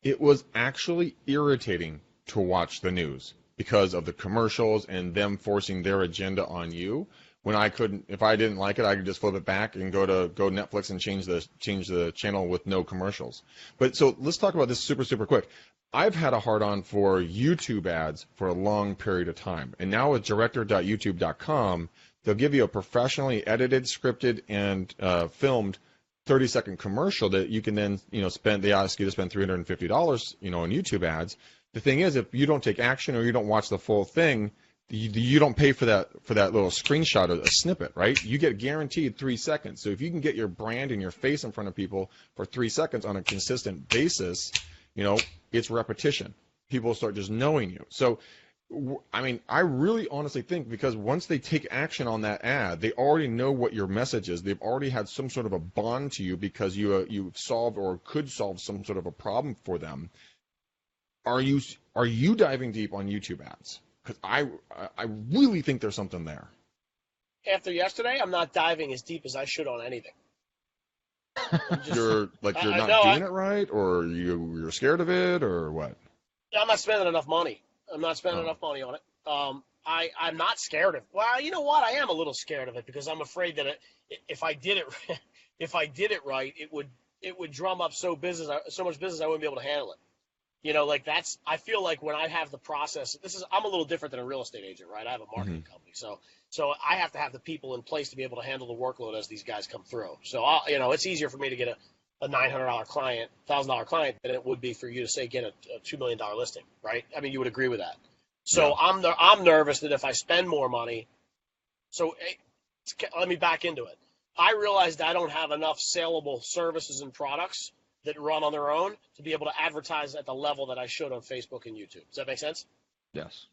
It was actually irritating to watch the news because of the commercials and them forcing their agenda on you. When I couldn't, if I didn't like it, I could just flip it back and go Netflix and change the channel with no commercials. But so let's talk about this super quick. I've had a hard on for YouTube ads for a long period of time, and now with director.youtube.com, they'll give you a professionally edited, scripted, and filmed 30-second commercial that you can then spend. They ask you to spend $350 on YouTube ads. The thing is, if you don't take action or you don't watch the full thing, you don't pay for that little screenshot, a snippet, right? You get guaranteed 3 seconds. So if you can get your brand and your face in front of people for 3 seconds on a consistent basis, it's repetition. People start just knowing you. So, I mean, I really honestly think because once they take action on that ad, they already know what your message is. They've already had some sort of a bond to you because you solved or could solve some sort of a problem for them. Are you diving deep on YouTube ads? Because I really think there's something there. After yesterday, I'm not diving as deep as I should on anything. You're not doing it right, or you're scared of it, or what? I'm not spending enough money. I'm not spending enough money on it. I'm not scared of it. Well, you know what? I am a little scared of it because I'm afraid that if I did it right, it would drum up so much business I wouldn't be able to handle it. I feel like when I have the process, I'm a little different than a real estate agent, right? I have a marketing company. So I have to have the people in place to be able to handle the workload as these guys come through. So, it's easier for me to get a $900 client, $1,000 client than it would be for you to say, get a $2 million listing, right? I mean, you would agree with that. So yeah. I'm nervous that if I spend more money, let me back into it. I realized I don't have enough saleable services and products that run on their own to be able to advertise at the level that I should on Facebook and YouTube. Does that make sense? Yes.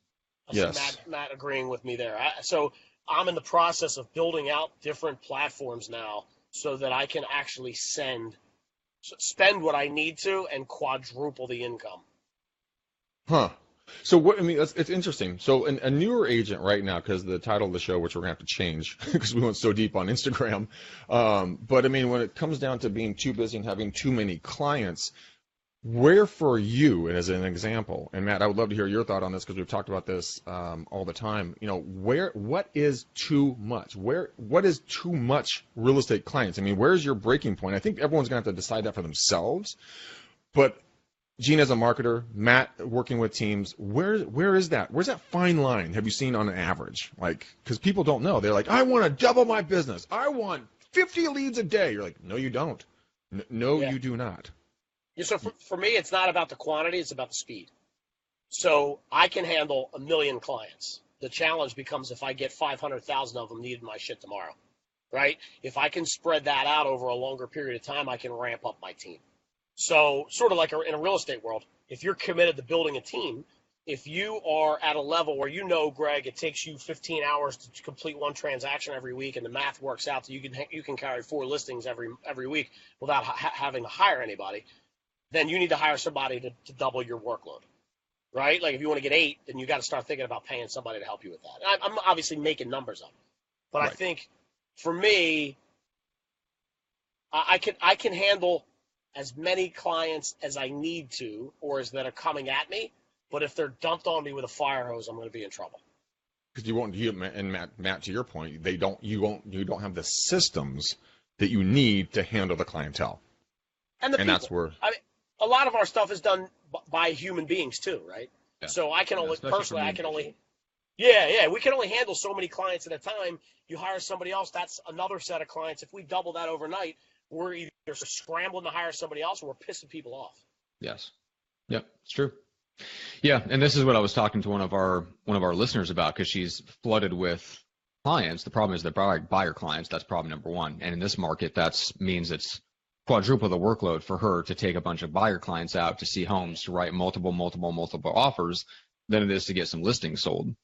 Yes. Matt agreeing with me there. So I'm in the process of building out different platforms now so that I can actually spend what I need to and quadruple the income. Huh. So it's interesting. So a newer agent right now, because the title of the show, which we're going to have to change because we went so deep on Instagram. But I mean, when it comes down to being too busy and having too many clients, where for you, and as an example, and Matt, I would love to hear your thought on this because we've talked about this all the time. What is too much? What is too much real estate clients? I mean, where's your breaking point? I think everyone's going to have to decide that for themselves. But Gene, as a marketer, Matt working with teams, where is that? Where's that fine line have you seen on an average? Because people don't know. They're like, I want to double my business. I want 50 leads a day. You're like, no, you don't. You do not. Yeah, so for me, it's not about the quantity. It's about the speed. So I can handle 1 million clients. The challenge becomes if I get 500,000 of them needing my shit tomorrow, right? If I can spread that out over a longer period of time, I can ramp up my team. So sort of like in a real estate world, if you're committed to building a team, if you are at a level where Greg, it takes you 15 hours to complete one transaction every week, and the math works out so you can carry 4 listings every week without having to hire anybody, then you need to hire somebody to double your workload, right? Like if you want to get 8, then you got to start thinking about paying somebody to help you with that. And I'm obviously making numbers up, but right. I think for me, I can handle as many clients as I need to, or as that are coming at me. But if they're dumped on me with a fire hose, I'm going to be in trouble. Because and Matt, to your point, you don't have the systems that you need to handle the clientele. And that's where a lot of our stuff is done by human beings too, right? Yeah. So we can only handle so many clients at a time. You hire somebody else, that's another set of clients. If we double that overnight, we're either scrambling to hire somebody else or we're pissing people off. Yes. Yep, it's true. Yeah, and this is what I was talking to one of our listeners about, because she's flooded with clients. The problem is they're buyer clients. That's problem number one. And in this market, that means it's quadruple the workload for her to take a bunch of buyer clients out to see homes, to write multiple offers than it is to get some listings sold.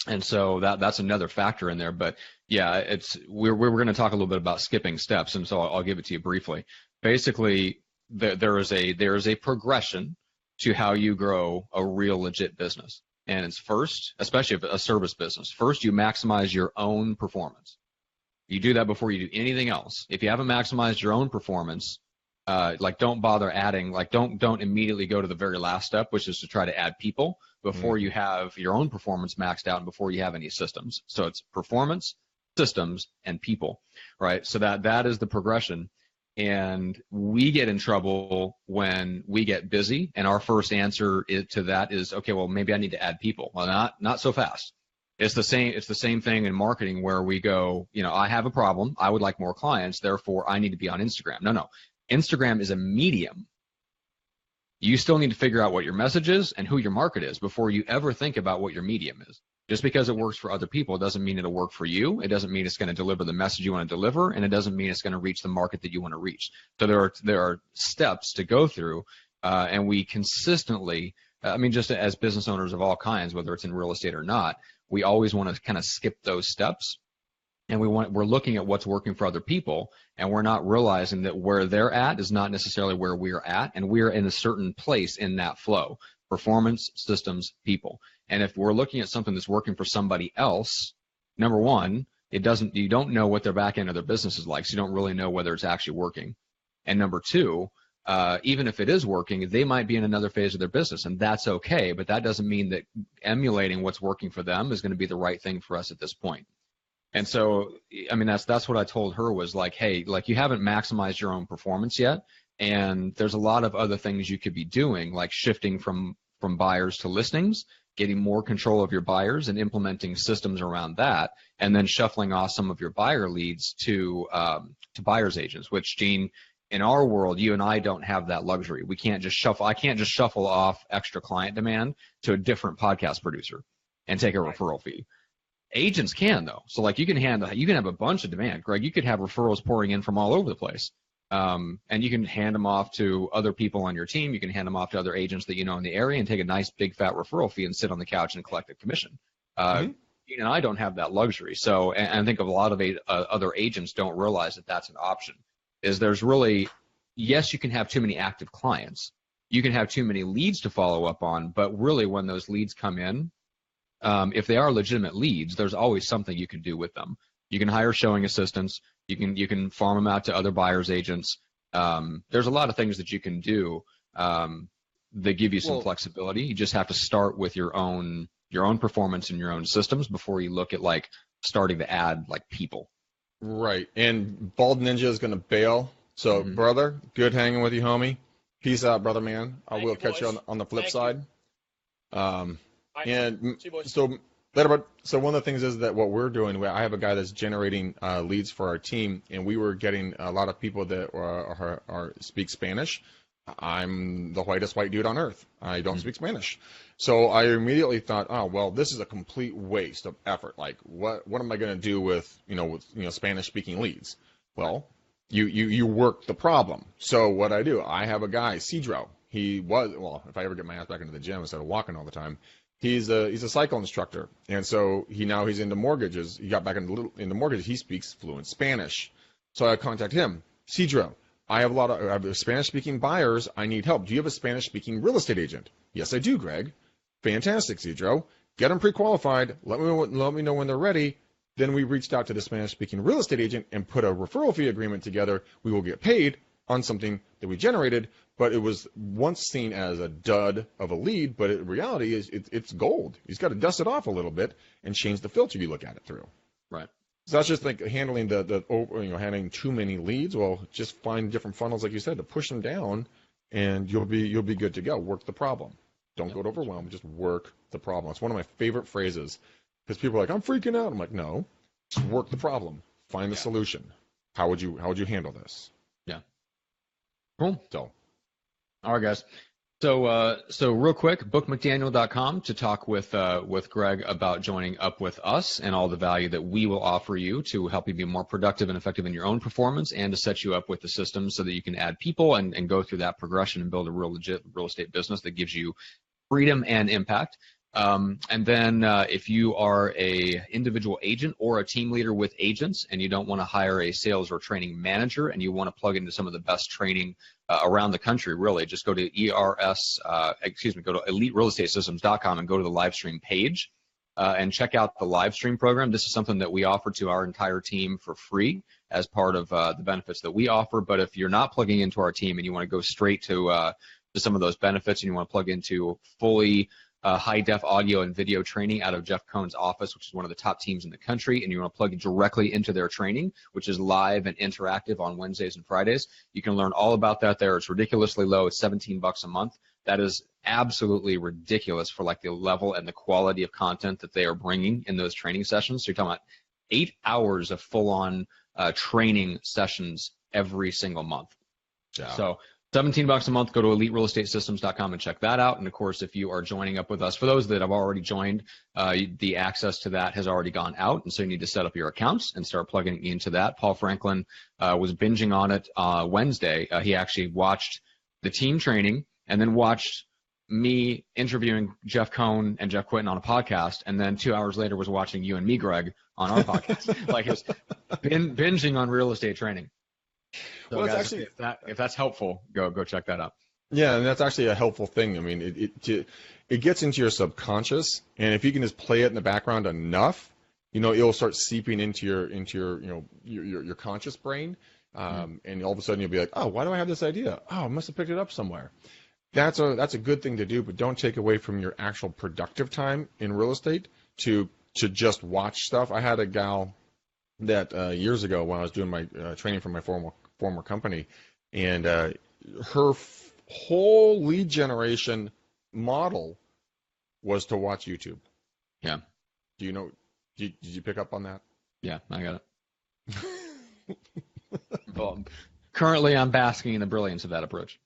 And so that's another factor in there. But yeah, we're going to talk a little bit about skipping steps, and so I'll give it to you briefly. Basically, there is a progression to how you grow a real legit business. And it's first, especially a service business, first you maximize your own performance. You do that before you do anything else. If you haven't maximized your own performance, don't bother adding, don't immediately go to the very last step, which is to try to add people before you have your own performance maxed out and before you have any systems. So it's performance, systems, and people, right? So that is the progression. And we get in trouble when we get busy, and our first answer to that is, okay, well, maybe I need to add people. Well, not so fast. It's the same thing in marketing where we go, I have a problem. I would like more clients. Therefore, I need to be on Instagram. No. Instagram is a medium. You still need to figure out what your message is and who your market is before you ever think about what your medium is. Just because it works for other people doesn't mean it'll work for you. It doesn't mean it's going to deliver the message you want to deliver, and it doesn't mean it's going to reach the market that you want to reach. So there are steps to go through, and we consistently, just as business owners of all kinds, whether it's in real estate or not, we always want to kind of skip those steps, and we're looking at what's working for other people, and we're not realizing that where they're at is not necessarily where we're at, and we're in a certain place in that flow: performance, systems, people. And if we're looking at something that's working for somebody else, number one, you don't know what their back end of their business is like, so you don't really know whether it's actually working. And number two, even if it is working, they might be in another phase of their business, and that's okay, but that doesn't mean that emulating what's working for them is going to be the right thing for us at this point. And so, that's what I told her, was like, hey, like, you haven't maximized your own performance yet, and there's a lot of other things you could be doing, like shifting from buyers to listings, getting more control of your buyers and implementing systems around that, and then shuffling off some of your buyer leads to buyer's agents, which, Gene, in our world, you and I don't have that luxury. I can't just shuffle off extra client demand to a different podcast producer and take a referral fee. Agents can, though. So like, you can have a bunch of demand, Greg. You could have referrals pouring in from all over the place. And you can hand them off to other people on your team. You can hand them off to other agents that you know in the area and take a nice big fat referral fee and sit on the couch and collect a commission. You and I don't have that luxury. So, and I think a lot of other agents don't realize that that's an option. Is there's really, yes, you can have too many active clients. You can have too many leads to follow up on, but really when those leads come in, if they are legitimate leads, there's always something you can do with them. You can hire showing assistants. You can farm them out to other buyers agents. There's a lot of things that you can do that give you some flexibility. You just have to start with your own performance and your own systems before you look at like starting to add like people. Right. And Bald Ninja is going to bail. So, brother, good hanging with you, homie. Peace out, brother, man. I will catch you on the flip side. And so one of the things is that what we're doing, I have a guy that's generating leads for our team, and we were getting a lot of people that speak Spanish. I'm the whitest white dude on earth. I don't speak Spanish. So I immediately thought, oh, well, this is a complete waste of effort. Like, what am I going to do with Spanish speaking leads? Well, you work the problem. So what I do, I have a guy, Cedro. If I ever get my ass back into the gym instead of walking all the time, he's a cycle instructor, and so he's into mortgages. He got back into mortgages. He speaks fluent Spanish, so I contact him. Cedro, I have Spanish-speaking buyers. I need help. Do you have a Spanish-speaking real estate agent? Yes, I do, Greg. Fantastic, Cedro. Get them pre-qualified. Let me know when they're ready. Then we reached out to the Spanish-speaking real estate agent and put a referral fee agreement together. We will get paid on something that we generated, but it was once seen as a dud of a lead, but in reality it's gold. He's got to dust it off a little bit and change the filter you look at it through. Right. So that's just like handling handling too many leads. Well, just find different funnels, like you said, to push them down, and you'll be good to go. Work the problem. Don't get overwhelmed. Just work the problem. It's one of my favorite phrases, because people are like, I'm freaking out. I'm like, no, just work the problem. Find the solution. How would you handle this? Yeah. Cool. So. All right, guys. So real quick, bookmcdaniel.com to talk with Greg about joining up with us and all the value that we will offer you to help you be more productive and effective in your own performance, and to set you up with the system so that you can add people and go through that progression and build a real legit real estate business that gives you freedom and impact. And then if you are a individual agent or a team leader with agents and you don't want to hire a sales or training manager and you want to plug into some of the best training around the country, really, just go to go to eliterealestatesystems.com and go to the live stream page and check out the live stream program. This is something that we offer to our entire team for free as part of the benefits that we offer. But if you're not plugging into our team and you want to go straight to some of those benefits and you want to plug into fully high-def audio and video training out of Jeff Cohn's office, which is one of the top teams in the country, and you want to plug directly into their training, which is live and interactive on Wednesdays and Fridays, you can learn all about that there. It's ridiculously low. It's $17 a month. That is absolutely ridiculous for like the level and the quality of content that they are bringing in those training sessions. So you're talking about 8 hours of full-on training sessions every single month. Yeah. So $17 a month. Go to EliteRealEstateSystems.com and check that out. And of course, if you are joining up with us, for those that have already joined, the access to that has already gone out, and so you need to set up your accounts and start plugging into that. Paul Franklin was binging on it Wednesday. He actually watched the team training and then watched me interviewing Jeff Cohn and Jeff Quinton on a podcast, and then 2 hours later was watching you and me, Greg, on our podcast. Like, it's binging on real estate training. So well, guys, actually, if that's helpful, go check that out. Yeah, and that's actually a helpful thing. I mean, it gets into your subconscious, and if you can just play it in the background enough, it'll start seeping into your conscious brain, and all of a sudden you'll be like, oh, why do I have this idea? Oh, I must have picked it up somewhere. That's a good thing to do, but don't take away from your actual productive time in real estate to just watch stuff. I had a gal that years ago when I was doing my training for my former company, and her whole lead generation model was to watch YouTube. Yeah. Do you know? Did you pick up on that? Yeah, I got it. Well, currently, I'm basking in the brilliance of that approach.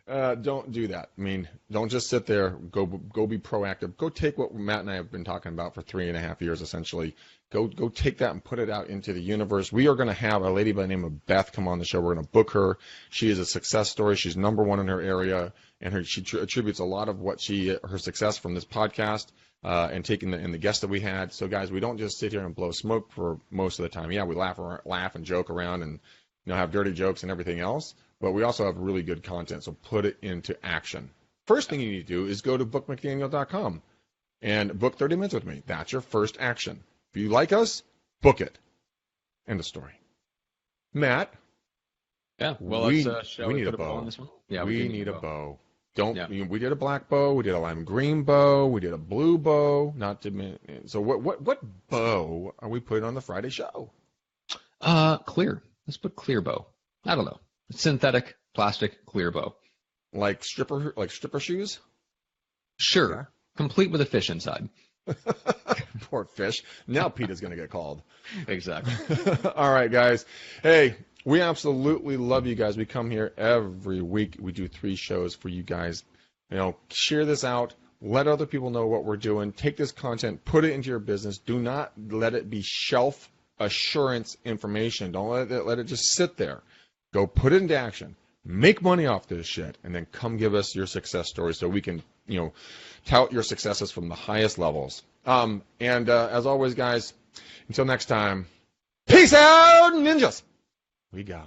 Don't do that. I mean, don't just sit there. Go be proactive. Go take what Matt and I have been talking about for 3.5 years, essentially. Go take that and put it out into the universe. We are going to have a lady by the name of Beth come on the show. We're going to book her. She is a success story. She's #1 in her area, and she attributes a lot of her success from this podcast and taking the guests that we had. So, guys, we don't just sit here and blow smoke for most of the time. Yeah, we laugh and joke around and have dirty jokes and everything else. But we also have really good content, so put it into action. First thing you need to do is go to bookmcdaniel.com and book 30 minutes with me. That's your first action. If you like us, book it. End of story. Matt? Yeah, well, we need a bow. On this one? Yeah, we need a bow. We did a black bow, we did a lime green bow, we did a blue bow. So what bow are we putting on the Friday show? Clear. Let's put clear bow. I don't know. Synthetic, plastic, clear bow. Like stripper shoes? Sure. Yeah. Complete with a fish inside. Poor fish. Now PETA's going to get called. Exactly. All right, guys. Hey, we absolutely love you guys. We come here every week. We do 3 shows for you guys. Share this out. Let other people know what we're doing. Take this content, put it into your business. Do not let it be shelf assurance information. Don't let it just sit there. Go put it into action. Make money off this shit, and then come give us your success story so we can, tout your successes from the highest levels. And as always, guys, until next time, peace out, ninjas. We go.